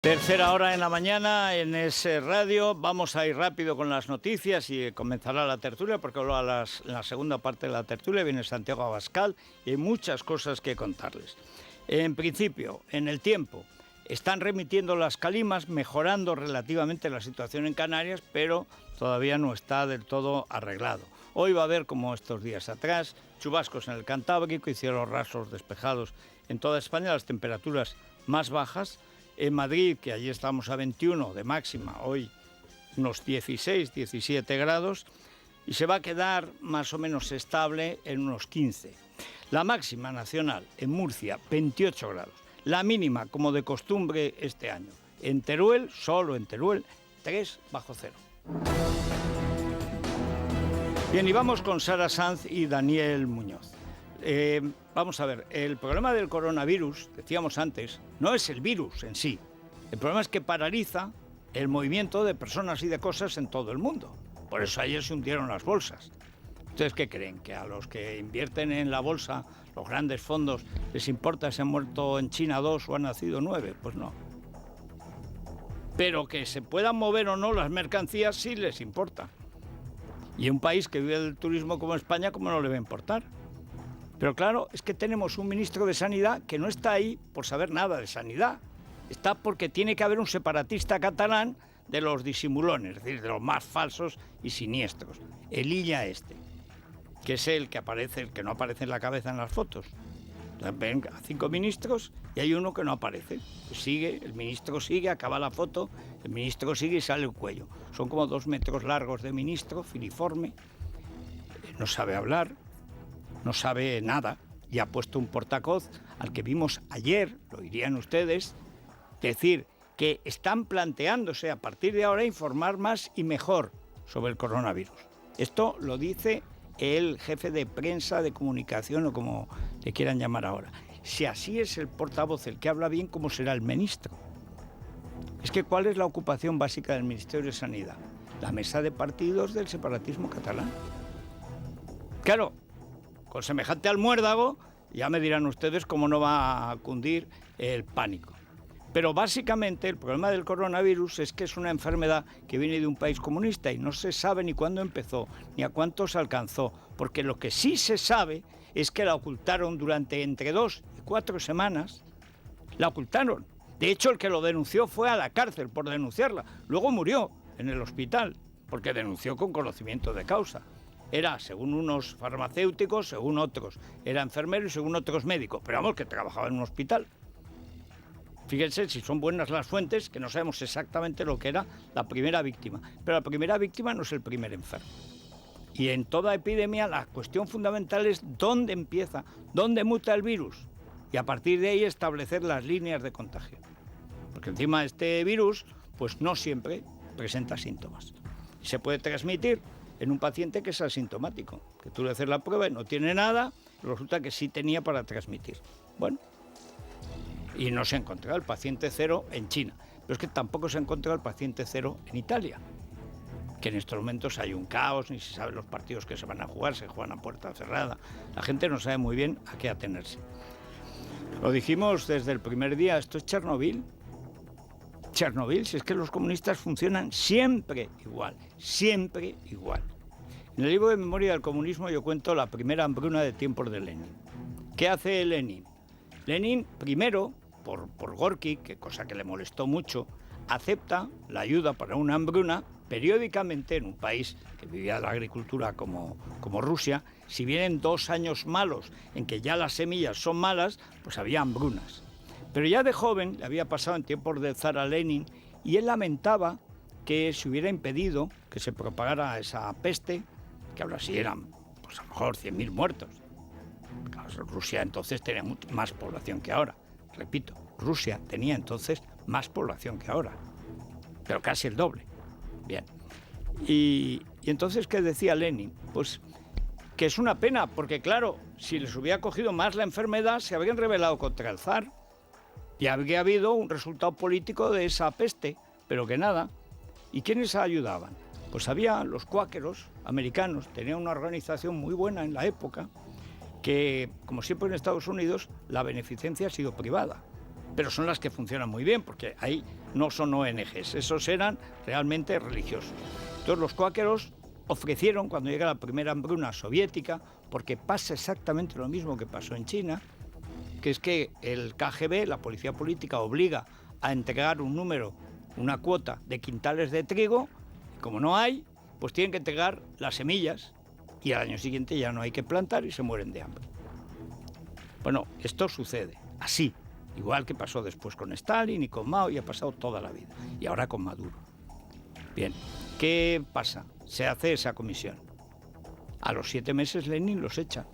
Tercera hora en la mañana en ese radio. Vamos a ir rápido con las noticias y comenzará la tertulia, porque luego en la segunda parte de la tertulia viene Santiago Abascal y hay muchas cosas que contarles. En principio, en el tiempo, están remitiendo las calimas, mejorando relativamente la situación en Canarias, pero todavía no está del todo arreglado. Hoy va a haber, como estos días atrás, chubascos en el Cantábrico y cielos rasos despejados en toda España, las temperaturas más bajas. En Madrid, que allí estamos a 21 de máxima, hoy unos 16, 17 grados, y se va a quedar más o menos estable en unos 15. La máxima nacional en Murcia, 28 grados. La mínima, como de costumbre este año, en Teruel, solo en Teruel, 3 bajo cero. Bien, y vamos con Sara Sanz y Daniel Muñoz. Vamos a ver, el problema del coronavirus, decíamos antes, no es el virus en sí. El problema es que paraliza el movimiento de personas y de cosas en todo el mundo. Por eso ayer se hundieron las bolsas. ¿Ustedes qué creen? ¿Que a los que invierten en la bolsa, los grandes fondos, les importa si han muerto en China 2 o han nacido 9? Pues no. Pero que se puedan mover o no las mercancías sí les importa. Y un país que vive del turismo como España, ¿cómo no le va a importar? Pero claro, es que tenemos un ministro de Sanidad que no está ahí por saber nada de sanidad. Está porque tiene que haber un separatista catalán de los disimulones, es decir, de los más falsos y siniestros. El Illa este, que es el que aparece, el que no aparece en la cabeza en las fotos. Entonces, ven a 5 ministros y hay uno que no aparece. Pues sigue, el ministro sigue, acaba la foto, el ministro sigue y sale el cuello. Son como 2 metros largos de ministro, filiforme, no sabe hablar. No sabe nada y ha puesto un portacoz al que vimos ayer, lo dirían ustedes, decir que están planteándose a partir de ahora informar más y mejor sobre el coronavirus. Esto lo dice el jefe de prensa, de comunicación o como le quieran llamar ahora. Si así es el portavoz el que habla bien, ¿cómo será el ministro? Es que ¿cuál es la ocupación básica del Ministerio de Sanidad? La mesa de partidos del separatismo catalán. Claro, con semejante almuérdago, ya me dirán ustedes cómo no va a cundir el pánico. Pero básicamente el problema del coronavirus es que es una enfermedad que viene de un país comunista y no se sabe ni cuándo empezó, ni a cuántos alcanzó, porque lo que sí se sabe es que la ocultaron durante entre 2 y 4 semanas. La ocultaron. De hecho, el que lo denunció fue a la cárcel por denunciarla. Luego murió en el hospital, porque denunció con conocimiento de causa. Era, según unos farmacéuticos, según otros era enfermero y según otros médico, pero vamos, que trabajaba en un hospital. Fíjense si son buenas las fuentes, que no sabemos exactamente lo que era la primera víctima. Pero la primera víctima no es el primer enfermo. Y en toda epidemia la cuestión fundamental es dónde empieza, dónde muta el virus. Y a partir de ahí establecer las líneas de contagio. Porque encima este virus, pues no siempre presenta síntomas. Se puede transmitir en un paciente que es asintomático, que tú le haces la prueba y no tiene nada, resulta que sí tenía para transmitir. Bueno, y no se ha encontrado el paciente cero en China, pero es que tampoco se ha encontrado el paciente cero en Italia, que en estos momentos hay un caos, ni se sabe los partidos que se van a jugar, se juegan a puerta cerrada, la gente no sabe muy bien a qué atenerse. Lo dijimos desde el primer día, esto es Chernobyl. Chernobyl, si es que los comunistas funcionan siempre igual, siempre igual. En el libro de Memoria del Comunismo yo cuento la primera hambruna de tiempos de Lenin. ¿Qué hace Lenin? Lenin, primero, por Gorky, que cosa que le molestó mucho, acepta la ayuda para una hambruna periódicamente en un país que vivía de la agricultura como Rusia. Si vienen 2 años malos en que ya las semillas son malas, pues había hambrunas. Pero ya de joven, le había pasado en tiempos del zar a Lenin, y él lamentaba que se hubiera impedido que se propagara esa peste, que ahora sí eran, pues a lo mejor 100.000 muertos. Claro, Rusia entonces tenía más población que ahora. Repito, Rusia tenía entonces más población que ahora, pero casi el doble. Bien. Y entonces, ¿qué decía Lenin? Pues que es una pena, porque claro, si les hubiera cogido más la enfermedad, se habrían rebelado contra el zar. Y habría habido un resultado político de esa peste, pero que nada. ¿Y quiénes ayudaban? Pues había los cuáqueros americanos, tenían una organización muy buena en la época, que, como siempre en Estados Unidos, la beneficencia ha sido privada. pero son las que funcionan muy bien, porque ahí no son ONGs, esos eran realmente religiosos. Entonces los cuáqueros ofrecieron, cuando llega la primera hambruna soviética, porque pasa exactamente lo mismo que pasó en China, que es que el KGB, la policía política, obliga a entregar una cuota de quintales de trigo, y como no hay, pues tienen que entregar las semillas, y al año siguiente ya no hay que plantar y se mueren de hambre. Bueno, esto sucede así, igual que pasó después con Stalin y con Mao, y ha pasado toda la vida, y ahora con Maduro. Bien, ¿qué pasa? Se hace esa comisión. A los 7 meses Lenin los echa.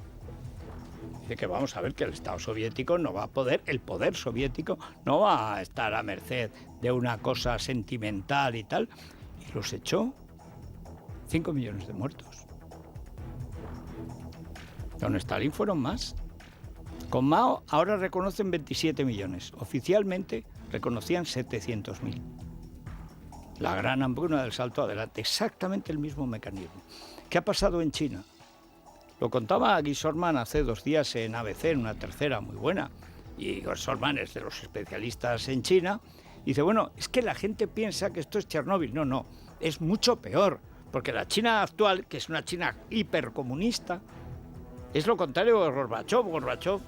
Dice que vamos a ver que el Estado soviético no va a poder, el poder soviético no va a estar a merced de una cosa sentimental y tal. Y los echó. 5 millones de muertos. Con Stalin fueron más. Con Mao ahora reconocen 27 millones. Oficialmente reconocían 700.000. La gran hambruna del salto adelante. Exactamente el mismo mecanismo. ¿Qué ha pasado en China? Lo contaba Guy Sorman hace 2 días en ABC, en una tercera muy buena. Y Guy Sorman es de los especialistas en China. Dice, bueno, es que la gente piensa que esto es Chernóbil. No, no, es mucho peor. Porque la China actual, que es una China hipercomunista, es lo contrario de Gorbachev. Gorbachev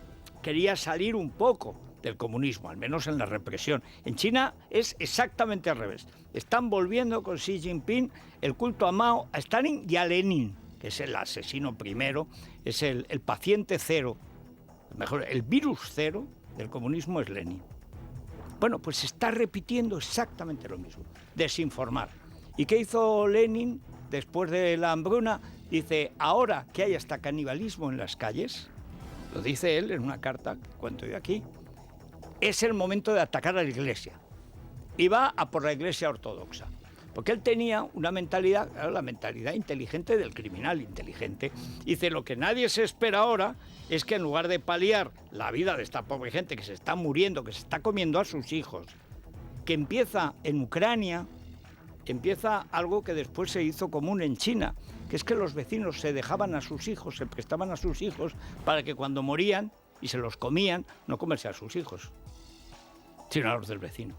quería salir un poco del comunismo, al menos en la represión. En China es exactamente al revés. Están volviendo con Xi Jinping el culto a Mao, a Stalin y a Lenin, que es el asesino primero, es el paciente cero, mejor, el virus cero del comunismo es Lenin. Bueno, pues se está repitiendo exactamente lo mismo, desinformar. ¿Y qué hizo Lenin después de la hambruna? Dice, ahora que hay hasta canibalismo en las calles, lo dice él en una carta que cuento yo aquí, es el momento de atacar a la Iglesia. Y va a por la Iglesia ortodoxa. Porque él tenía una mentalidad, claro, la mentalidad inteligente del criminal inteligente. Dice, lo que nadie se espera ahora es que en lugar de paliar la vida de esta pobre gente que se está muriendo, que se está comiendo a sus hijos, que empieza en Ucrania, empieza algo que después se hizo común en China, que es que los vecinos se dejaban a sus hijos, se prestaban a sus hijos para que cuando morían y se los comían, no comerse a sus hijos, sino a los del vecino.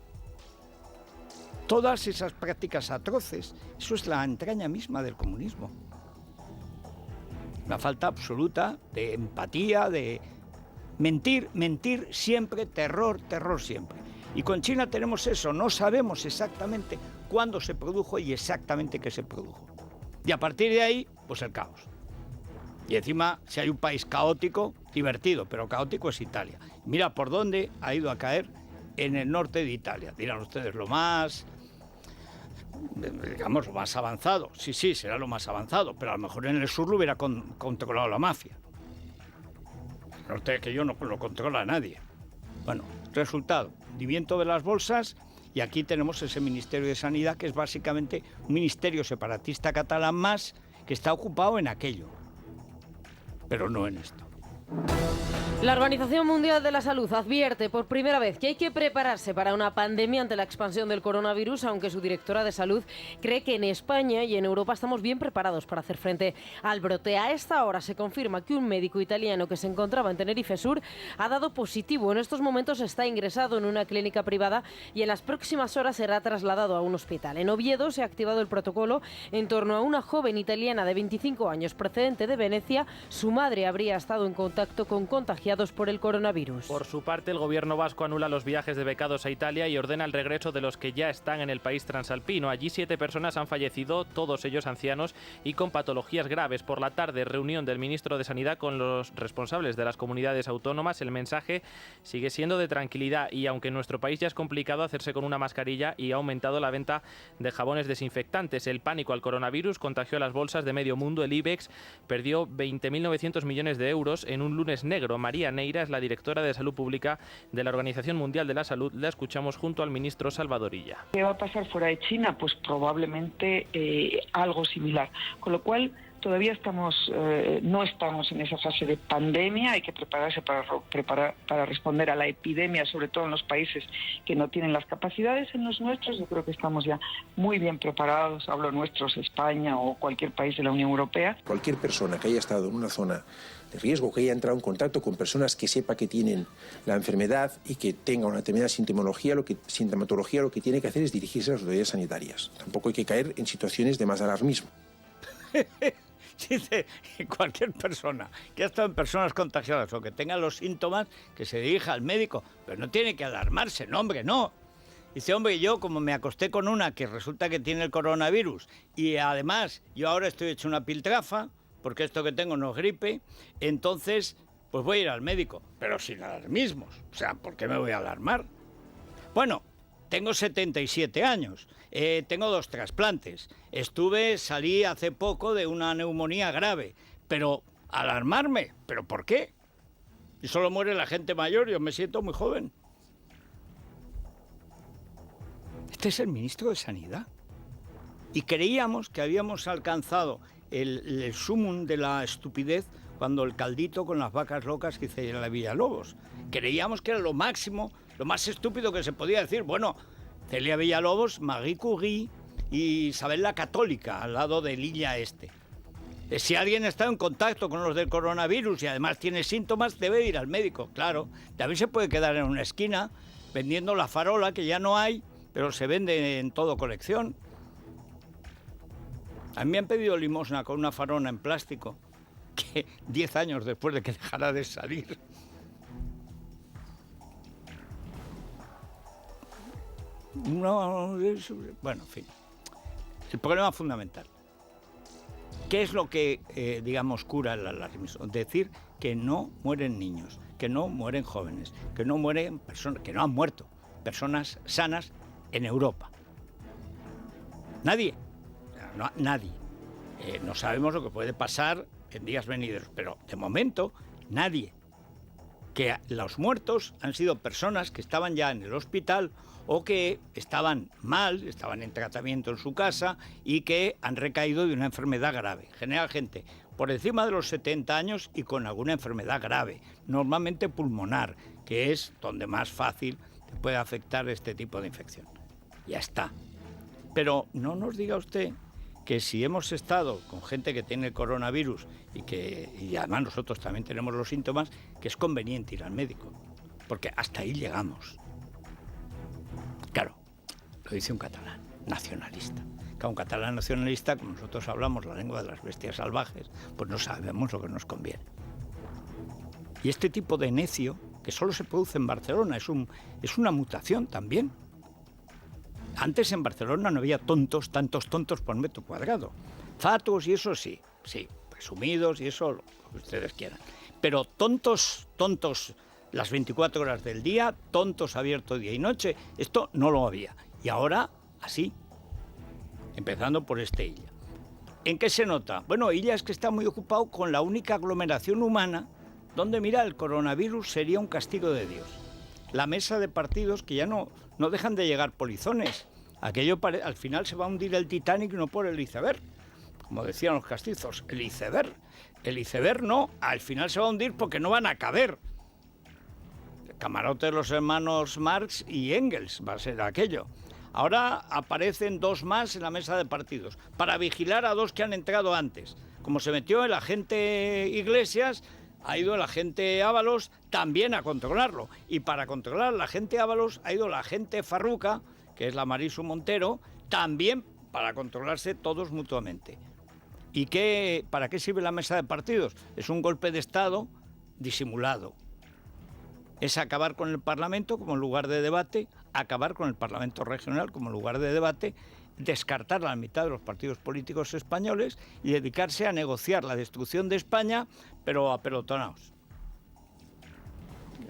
Todas esas prácticas atroces, eso es la entraña misma del comunismo. Una falta absoluta de empatía, de mentir siempre, terror siempre. Y con China tenemos eso, no sabemos exactamente cuándo se produjo y exactamente qué se produjo. Y a partir de ahí, pues el caos. Y encima, si hay un país caótico, divertido, pero caótico es Italia. Mira por dónde ha ido a caer en el norte de Italia. Dirán ustedes lo más, digamos, lo más avanzado. Sí, será lo más avanzado, pero a lo mejor en el sur lo hubiera controlado la mafia. El norte que yo no lo controla nadie. Bueno, resultado, hundimiento de las bolsas, y aquí tenemos ese Ministerio de Sanidad, que es básicamente un ministerio separatista catalán más, que está ocupado en aquello, pero no en esto. La Organización Mundial de la Salud advierte por primera vez que hay que prepararse para una pandemia ante la expansión del coronavirus, aunque su directora de salud cree que en España y en Europa estamos bien preparados para hacer frente al brote. A esta hora se confirma que un médico italiano que se encontraba en Tenerife Sur ha dado positivo. En estos momentos está ingresado en una clínica privada y en las próximas horas será trasladado a un hospital. En Oviedo se ha activado el protocolo en torno a una joven italiana de 25 años procedente de Venecia. Su madre habría estado en contacto con contagiados por el coronavirus. Por su parte, el gobierno vasco anula los viajes de becados a Italia y ordena el regreso de los que ya están en el país transalpino. Allí 7 personas han fallecido, todos ellos ancianos y con patologías graves. Por la tarde, reunión del ministro de Sanidad con los responsables de las comunidades autónomas. El mensaje sigue siendo de tranquilidad y aunque en nuestro país ya es complicado hacerse con una mascarilla y ha aumentado la venta de jabones desinfectantes, el pánico al coronavirus contagió a las bolsas de medio mundo. El IBEX perdió 20.900 millones de euros en un lunes negro. María Neira es la directora de Salud Pública de la Organización Mundial de la Salud. La escuchamos junto al ministro Salvador Illa. ¿Qué va a pasar fuera de China? Pues probablemente algo similar. Con lo cual Todavía no estamos en esa fase de pandemia, hay que prepararse para responder a la epidemia, sobre todo en los países que no tienen las capacidades. En los nuestros yo creo que estamos ya muy bien preparados, hablo nuestros, España o cualquier país de la Unión Europea. Cualquier persona que haya estado en una zona de riesgo, que haya entrado en contacto con personas que sepa que tienen la enfermedad y que tenga una determinada sintomatología, lo que tiene que hacer es dirigirse a las autoridades sanitarias. Tampoco hay que caer en situaciones de más alarmismo. Dice, cualquier persona que ha estado en personas contagiadas o que tenga los síntomas, que se dirija al médico, pero no tiene que alarmarse, no, hombre, no. Dice, hombre, yo como me acosté con una que resulta que tiene el coronavirus y además yo ahora estoy hecho una piltrafa, porque esto que tengo no es gripe, entonces pues voy a ir al médico, pero sin alarmismos. O sea, ¿por qué me voy a alarmar? Bueno, tengo 77 años, tengo 2 trasplantes, salí hace poco de una neumonía grave, pero alarmarme, ¿pero por qué? Y solo muere la gente mayor, yo me siento muy joven. Este es el ministro de Sanidad. Y creíamos que habíamos alcanzado el sumum de la estupidez cuando el caldito con las vacas locas que hice en la Villalobos. Creíamos que era lo máximo, lo más estúpido que se podía decir. Bueno, Celia Villalobos, Marie Curie y Isabel la Católica, al lado de Lilla este. Si alguien está en contacto con los del coronavirus y además tiene síntomas, debe ir al médico, claro. También se puede quedar en una esquina vendiendo la farola, que ya no hay, pero se vende en todo colección. A mí me han pedido limosna con una farola en plástico, que 10 años después de que dejara de salir. No, bueno, en fin. El problema fundamental. ¿Qué es lo que, digamos, cura el alarmismo? Decir que no mueren niños, que no mueren jóvenes, que no mueren personas, que no han muerto personas sanas en Europa. Nadie. No, nadie. No sabemos lo que puede pasar en días venideros, pero de momento nadie. Que los muertos han sido personas que estaban ya en el hospital o que estaban mal, estaban en tratamiento en su casa y que han recaído de una enfermedad grave. En general, gente por encima de los 70 años y con alguna enfermedad grave, normalmente pulmonar, que es donde más fácil te puede afectar este tipo de infección. Ya está. Pero no nos diga usted que si hemos estado con gente que tiene coronavirus y además nosotros también tenemos los síntomas, que es conveniente ir al médico, porque hasta ahí llegamos. Claro, lo dice un catalán nacionalista. Que un catalán nacionalista, como nosotros hablamos la lengua de las bestias salvajes, pues no sabemos lo que nos conviene. Y este tipo de necio, que solo se produce en Barcelona, es una mutación también. Antes en Barcelona no había tantos tontos por metro cuadrado. Fatos y eso sí, presumidos y eso lo que ustedes quieran. Pero tontos las 24 horas del día, tontos abiertos día y noche, esto no lo había. Y ahora, así, empezando por Illa. ¿En qué se nota? Bueno, Illa es que está muy ocupado con la única aglomeración humana donde, mira, el coronavirus sería un castigo de Dios. La mesa de partidos que ya no dejan de llegar polizones. Aquello al final se va a hundir el Titanic no por el iceberg, como decían los castizos, el iceberg. El iceberg no, al final se va a hundir porque no van a caber. El camarote de los hermanos Marx y Engels va a ser aquello. Ahora aparecen 2 más en la mesa de partidos para vigilar a 2 que han entrado antes. Como se metió el agente Iglesias, ha ido el agente Ábalos también a controlarlo. Y para controlar al agente Ábalos ha ido la agente Farruca, que es la Marisu Montero, también para controlarse todos mutuamente. ¿Y para qué sirve la mesa de partidos? Es un golpe de Estado disimulado. Es acabar con el Parlamento como lugar de debate, acabar con el Parlamento regional como lugar de debate, descartar a la mitad de los partidos políticos españoles y dedicarse a negociar la destrucción de España, pero apelotonados.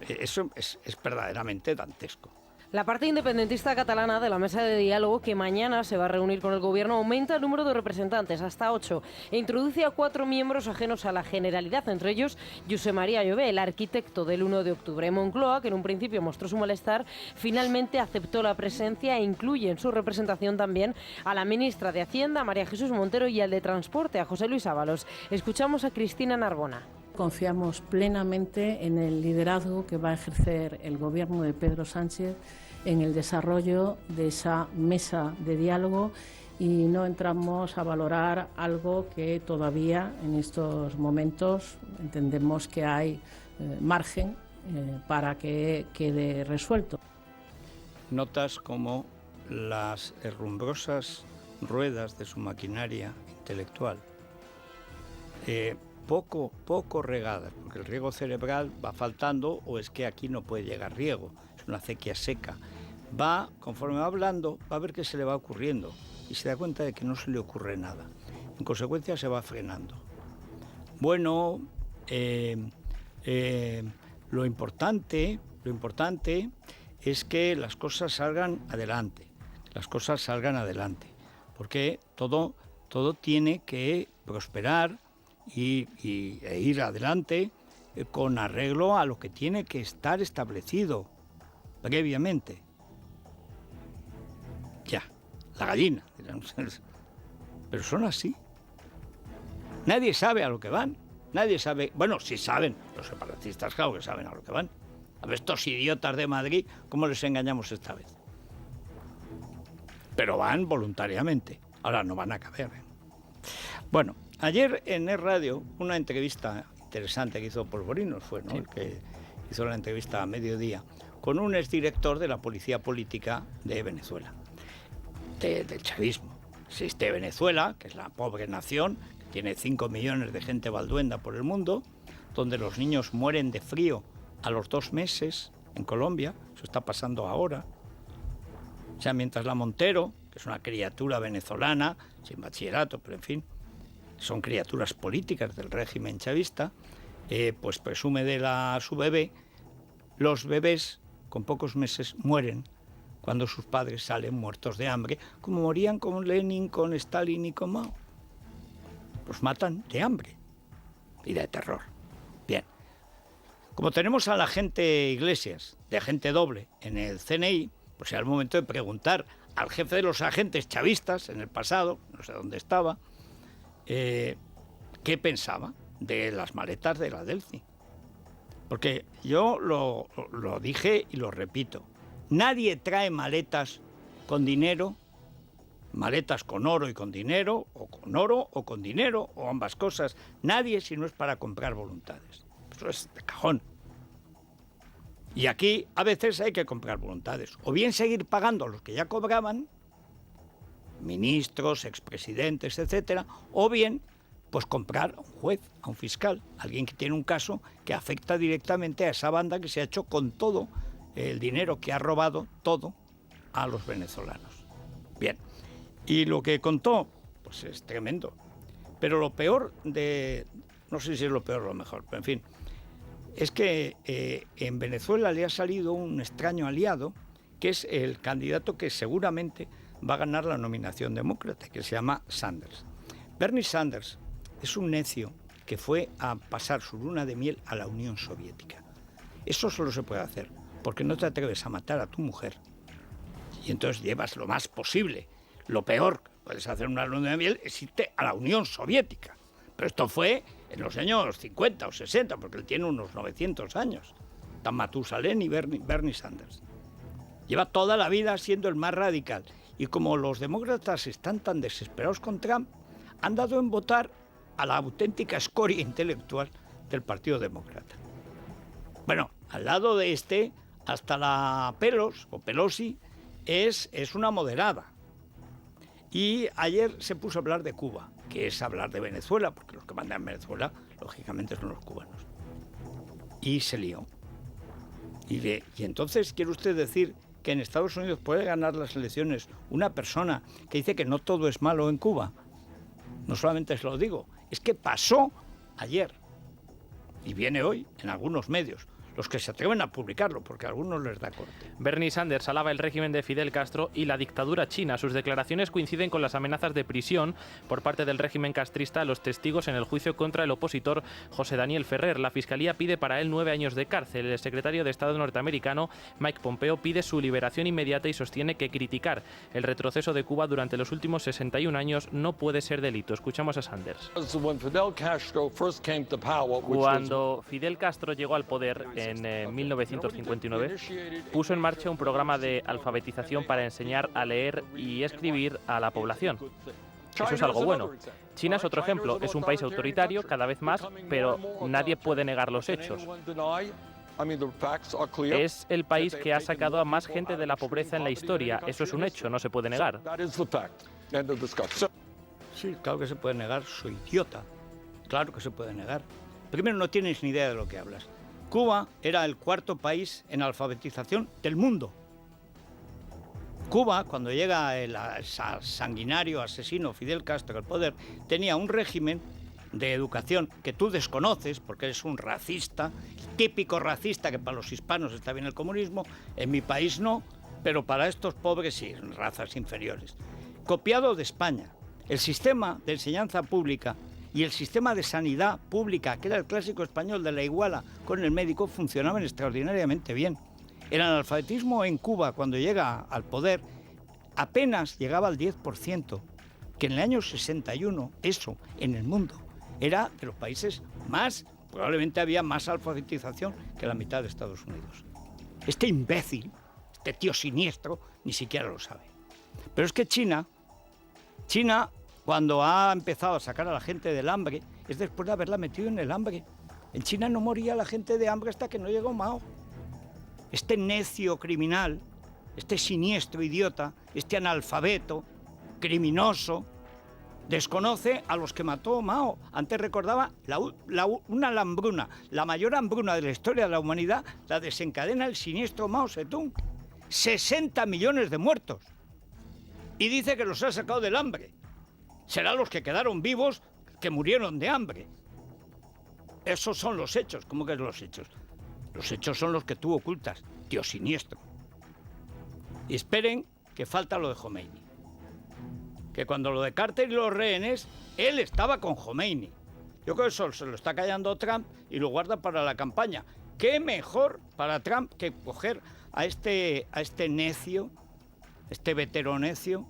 Eso es verdaderamente dantesco. La parte independentista catalana de la mesa de diálogo, que mañana se va a reunir con el gobierno, aumenta el número de representantes hasta 8 e introduce a 4 miembros ajenos a la Generalidad, entre ellos Josep María Llobé, el arquitecto del 1 de octubre. Moncloa, que en un principio mostró su malestar, finalmente aceptó la presencia e incluye en su representación también a la ministra de Hacienda, María Jesús Montero, y al de Transporte, a José Luis Ábalos. Escuchamos a Cristina Narbona. Confiamos plenamente en el liderazgo que va a ejercer el gobierno de Pedro Sánchez en el desarrollo de esa mesa de diálogo y no entramos a valorar algo que todavía en estos momentos entendemos que hay margen para que quede resuelto. Notas como las herrumbrosas ruedas de su maquinaria intelectual, poco regadas, porque el riego cerebral va faltando, o es que aquí no puede llegar riego, es una acequia seca. Conforme va hablando, va a ver qué se le va ocurriendo y se da cuenta de que no se le ocurre nada. En consecuencia se va frenando. Bueno, lo importante es que las cosas salgan adelante, porque todo tiene que prosperar e ir adelante con arreglo a lo que tiene que estar establecido previamente. Ya, la gallina, dirán ustedes. Pero son así. Nadie sabe a lo que van. Nadie sabe. Bueno, sí saben. Los separatistas, claro que saben a lo que van. A ver, estos idiotas de Madrid, ¿cómo les engañamos esta vez? Pero van voluntariamente. Ahora no van a caber. Bueno, ayer en Es Radio, una entrevista interesante que hizo Polvorinos fue, ¿no? Sí. El que hizo la entrevista a mediodía con un exdirector de la Policía Política de Venezuela, del chavismo. Existe Venezuela, que es la pobre nación, que tiene 5 millones de gente balduenda por el mundo, donde los niños mueren de frío a los 2 meses en Colombia, eso está pasando ahora. O sea, mientras la Montero, que es una criatura venezolana, sin bachillerato, pero en fin, son criaturas políticas del régimen chavista, pues presume de su bebé, los bebés con pocos meses mueren cuando sus padres salen muertos de hambre, como morían con Lenin, con Stalin y con Mao. Los matan de hambre y de terror. Bien. Como tenemos a la agente Iglesias, de agente doble, en el CNI, pues era el momento de preguntar al jefe de los agentes chavistas en el pasado, no sé dónde estaba, qué pensaba de las maletas de la Delcy. Porque yo lo dije y lo repito. Nadie trae maletas con dinero, maletas con oro y con dinero, o con oro o con dinero, o ambas cosas. Nadie, si no es para comprar voluntades. Eso es de cajón. Y aquí a veces hay que comprar voluntades. O bien seguir pagando a los que ya cobraban, ministros, expresidentes, etcétera, o bien pues comprar a un juez, a un fiscal, alguien que tiene un caso que afecta directamente a esa banda que se ha hecho con todo el dinero que ha robado todo a los venezolanos. Bien, y lo que contó, pues es tremendo. Pero lo peor no sé si es lo peor o lo mejor, pero en fin, es que en Venezuela le ha salido un extraño aliado, que es el candidato que seguramente va a ganar la nominación demócrata, que se llama Sanders. Bernie Sanders es un necio que fue a pasar su luna de miel a la Unión Soviética. Eso solo se puede hacer porque no te atreves a matar a tu mujer y entonces llevas lo más posible. Lo peor que puedes hacer una luna de miel es irte a la Unión Soviética. Pero esto fue en los años 50 o 60, porque él tiene unos 900 años. Tan Matusalén y Bernie Sanders. Lleva toda la vida siendo el más radical. Y como los demócratas están tan desesperados con Trump, han dado en votar a la auténtica escoria intelectual del Partido Demócrata. Bueno, al lado de hasta la Pelosi es una moderada. Y ayer se puso a hablar de Cuba, que es hablar de Venezuela, porque los que mandan en Venezuela, lógicamente, son los cubanos. Y se lió. Y entonces, ¿quiere usted decir que en Estados Unidos puede ganar las elecciones una persona que dice que no todo es malo en Cuba? No solamente se lo digo, es que pasó ayer y viene hoy en algunos medios. los que se atreven a publicarlo, porque a algunos les da corte. Bernie Sanders alaba el régimen de Fidel Castro y la dictadura china. Sus declaraciones coinciden con las amenazas de prisión por parte del régimen castrista a los testigos en el juicio contra el opositor José Daniel Ferrer. La Fiscalía pide para él 9 años de cárcel. El secretario de Estado norteamericano, Mike Pompeo, pide su liberación inmediata y sostiene que criticar el retroceso de Cuba durante los últimos 61 años no puede ser delito. Escuchamos a Sanders. Cuando Fidel Castro llegó al poder en 1959, puso en marcha un programa de alfabetización para enseñar a leer y escribir a la población. Eso es algo bueno. China es otro ejemplo. Es un país autoritario cada vez más, pero nadie puede negar los hechos. Es el país que ha sacado a más gente de la pobreza en la historia. Eso es un hecho, no se puede negar. Sí, claro que se puede negar. Soy idiota. Claro que se puede negar. Primero, no tienes ni idea de lo que hablas. Cuba era el 4.º país en alfabetización del mundo. Cuba, cuando llega el sanguinario asesino Fidel Castro al poder, tenía un régimen de educación que tú desconoces porque eres un racista, típico racista, que para los hispanos está bien el comunismo, en mi país no, pero para estos pobres sí, razas inferiores. Copiado de España. El sistema de enseñanza pública y el sistema de sanidad pública, que era el clásico español de la iguala con el médico, funcionaban extraordinariamente bien. El analfabetismo en Cuba, cuando llega al poder, apenas llegaba al 10%, que en el año 61, eso, en el mundo, era de los países más, probablemente había más alfabetización que la mitad de Estados Unidos. Este imbécil, este tío siniestro, ni siquiera lo sabe. Pero es que China, cuando ha empezado a sacar a la gente del hambre, es después de haberla metido en el hambre. En China no moría la gente de hambre hasta que no llegó Mao. Este necio criminal, este siniestro idiota, este analfabeto, criminoso, desconoce a los que mató Mao. Antes recordaba una hambruna, la mayor hambruna de la historia de la humanidad, la desencadena el siniestro Mao Zedong. 60 millones de muertos. Y dice que los ha sacado del hambre. Serán los que quedaron vivos que murieron de hambre. Esos son los hechos. ¿Cómo que son los hechos? Los hechos son los que tú ocultas, tío siniestro. Y esperen que falta lo de Jomeini. Que cuando lo de Carter y los rehenes, él estaba con Jomeini. Yo creo que eso se lo está callando Trump y lo guarda para la campaña. ¿Qué mejor para Trump que coger a este necio, este vetero necio,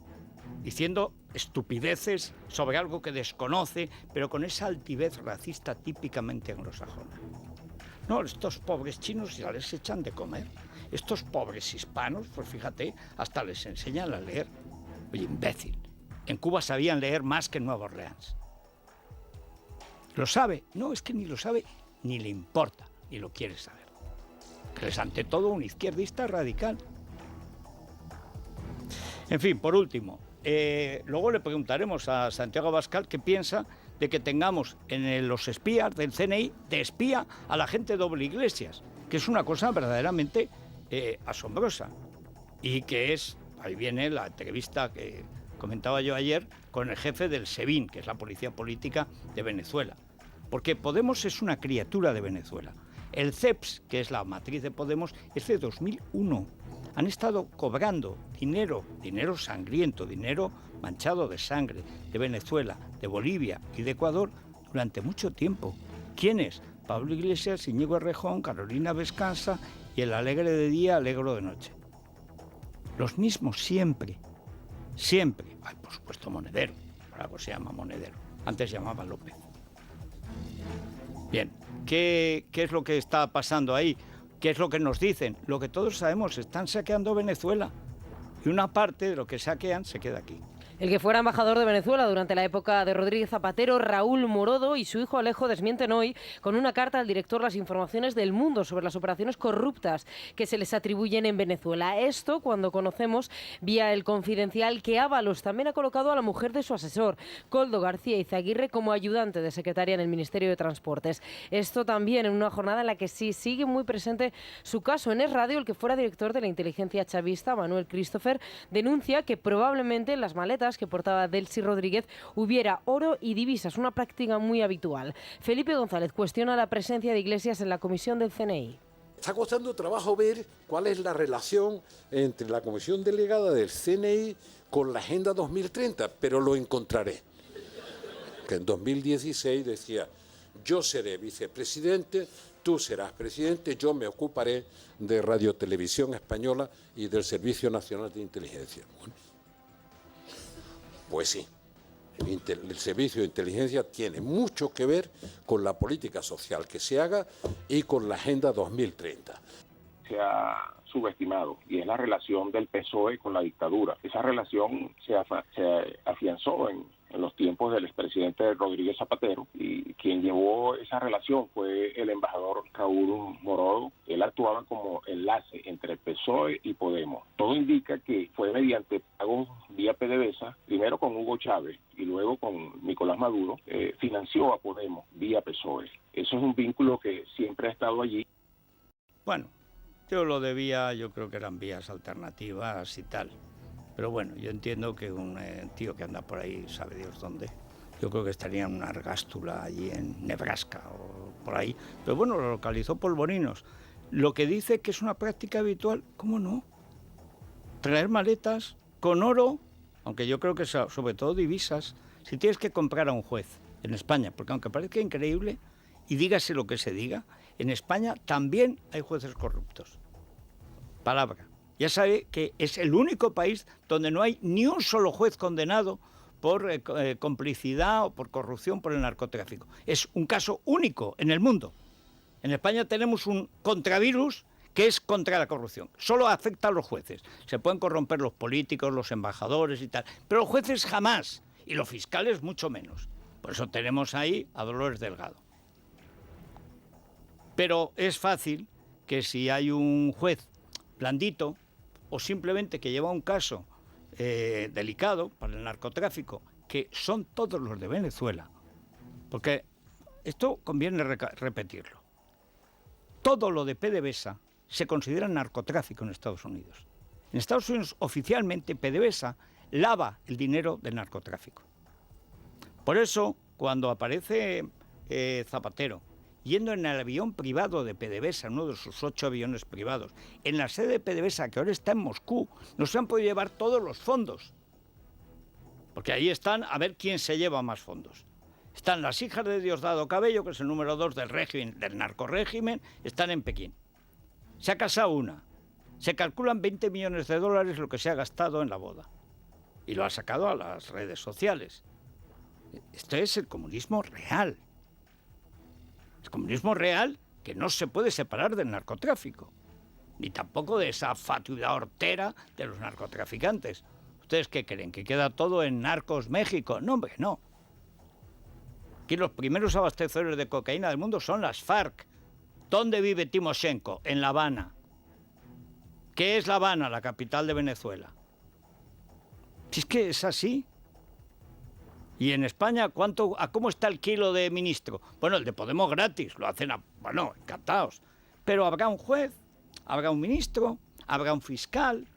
diciendo estupideces sobre algo que desconoce, pero con esa altivez racista típicamente anglosajona? No, estos pobres chinos ya les echan de comer. Estos pobres hispanos, pues fíjate, hasta les enseñan a leer. Oye, imbécil. En Cuba sabían leer más que en Nueva Orleans. ¿Lo sabe? No, es que ni lo sabe, ni le importa, ni lo quiere saber. Que es ante todo un izquierdista radical. En fin, por último, luego le preguntaremos a Santiago Abascal qué piensa de que tengamos en los espías del CNI de espía a la gente doble Iglesias, que es una cosa verdaderamente asombrosa. Y que es, ahí viene la entrevista que comentaba yo ayer con el jefe del SEBIN, que es la policía política de Venezuela. Porque Podemos es una criatura de Venezuela. El CEPS, que es la matriz de Podemos, es de 2001. Han estado cobrando dinero sangriento, dinero manchado de sangre, de Venezuela, de Bolivia y de Ecuador durante mucho tiempo. ¿Quiénes? Pablo Iglesias, Íñigo Errejón, Carolina Vescanza y el alegre de día, alegro de noche. Los mismos siempre, siempre. Ay, por supuesto, Monedero, por algo se llama Monedero. Antes se llamaba López. Bien, ¿qué es lo que está pasando ahí? ¿Qué es lo que nos dicen? Lo que todos sabemos, están saqueando Venezuela. Y una parte de lo que saquean se queda aquí. El que fuera embajador de Venezuela durante la época de Rodríguez Zapatero, Raúl Morodo, y su hijo Alejo desmienten hoy con una carta al director las informaciones del Mundo sobre las operaciones corruptas que se les atribuyen en Venezuela. Esto cuando conocemos, vía El Confidencial, que Ábalos también ha colocado a la mujer de su asesor, Koldo García Izaguirre, como ayudante de secretaria en el Ministerio de Transportes. Esto también en una jornada en la que sí sigue muy presente su caso. En Es Radio, el que fuera director de la inteligencia chavista, Manuel Christopher, denuncia que probablemente en las maletas que portaba Delcy Rodríguez hubiera oro y divisas, una práctica muy habitual. Felipe González cuestiona la presencia de Iglesias en la comisión del CNI. Está costando trabajo ver cuál es la relación entre la comisión delegada del CNI con la Agenda 2030, pero lo encontraré. Que en 2016 decía, yo seré vicepresidente, tú serás presidente, yo me ocuparé de Radio Televisión Española y del Servicio Nacional de Inteligencia. Bueno, pues sí, el Servicio de Inteligencia tiene mucho que ver con la política social que se haga y con la Agenda 2030. Se ha subestimado y es la relación del PSOE con la dictadura. Esa relación se afianzó en los tiempos del expresidente Rodríguez Zapatero, y quien llevó esa relación fue el embajador Raúl Morodo. Él actuaba como enlace entre el PSOE y Podemos. Todo indica que fue mediante pagos vía PDVSA, primero con Hugo Chávez y luego con Nicolás Maduro, financió a Podemos vía PSOE. Eso es un vínculo que siempre ha estado allí. Bueno, yo creo que eran vías alternativas y tal. Pero bueno, yo entiendo que un tío que anda por ahí, sabe Dios dónde, yo creo que estaría en una ergástula allí en Nebraska o por ahí. Pero bueno, lo localizó Polvorinos. Lo que dice que es una práctica habitual, ¿cómo no? Traer maletas con oro, aunque yo creo que sobre todo divisas, si tienes que comprar a un juez en España, porque aunque parezca increíble, y dígase lo que se diga, en España también hay jueces corruptos. Palabra. Ya sabe que es el único país donde no hay ni un solo juez condenado por complicidad o por corrupción por el narcotráfico. Es un caso único en el mundo. En España tenemos un contravirus que es contra la corrupción. Solo afecta a los jueces. Se pueden corromper los políticos, los embajadores y tal, pero los jueces jamás, y los fiscales mucho menos. Por eso tenemos ahí a Dolores Delgado. Pero es fácil que si hay un juez blandito, o simplemente que lleva un caso delicado para el narcotráfico, que son todos los de Venezuela, porque esto conviene repetirlo. Todo lo de PDVSA se considera narcotráfico en Estados Unidos. En Estados Unidos, oficialmente, PDVSA lava el dinero del narcotráfico. Por eso, cuando aparece Zapatero, yendo en el avión privado de PDVSA, uno de sus 8 aviones privados, en la sede de PDVSA, que ahora está en Moscú, no se han podido llevar todos los fondos. Porque ahí están a ver quién se lleva más fondos. Están las hijas de Diosdado Cabello, que es el número 2 del régimen, del narcorrégimen, están en Pekín. Se ha casado una. Se calculan 20 millones de dólares lo que se ha gastado en la boda. Y lo ha sacado a las redes sociales. Esto es el comunismo real. El comunismo real que no se puede separar del narcotráfico, ni tampoco de esa fatuidad hortera de los narcotraficantes. ¿Ustedes qué creen? ¿Que queda todo en Narcos México? No, hombre, no. Aquí los primeros abastecedores de cocaína del mundo son las FARC. ¿Dónde vive Timoshenko? En La Habana. ¿Qué es La Habana, la capital de Venezuela? Si es que es así. Y en España, ¿a cómo está el kilo de ministro? Bueno, el de Podemos gratis, lo hacen, encantados. Pero habrá un juez, habrá un ministro, habrá un fiscal.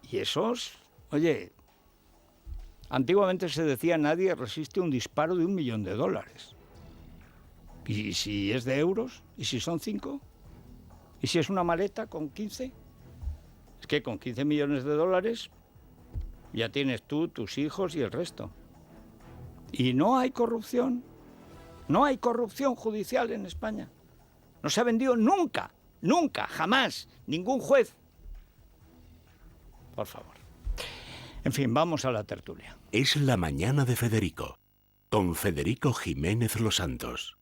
Y esos, oye, antiguamente se decía nadie resiste un disparo de $1 millón. ¿Y si es de euros? ¿Y si son 5? ¿Y si es una maleta con 15? Es que con 15 millones de dólares ya tienes tú, tus hijos y el resto. Y no hay corrupción judicial en España. No se ha vendido nunca, jamás, ningún juez. Por favor. En fin, vamos a la tertulia. Es la mañana de Federico, con Federico Jiménez Los Santos.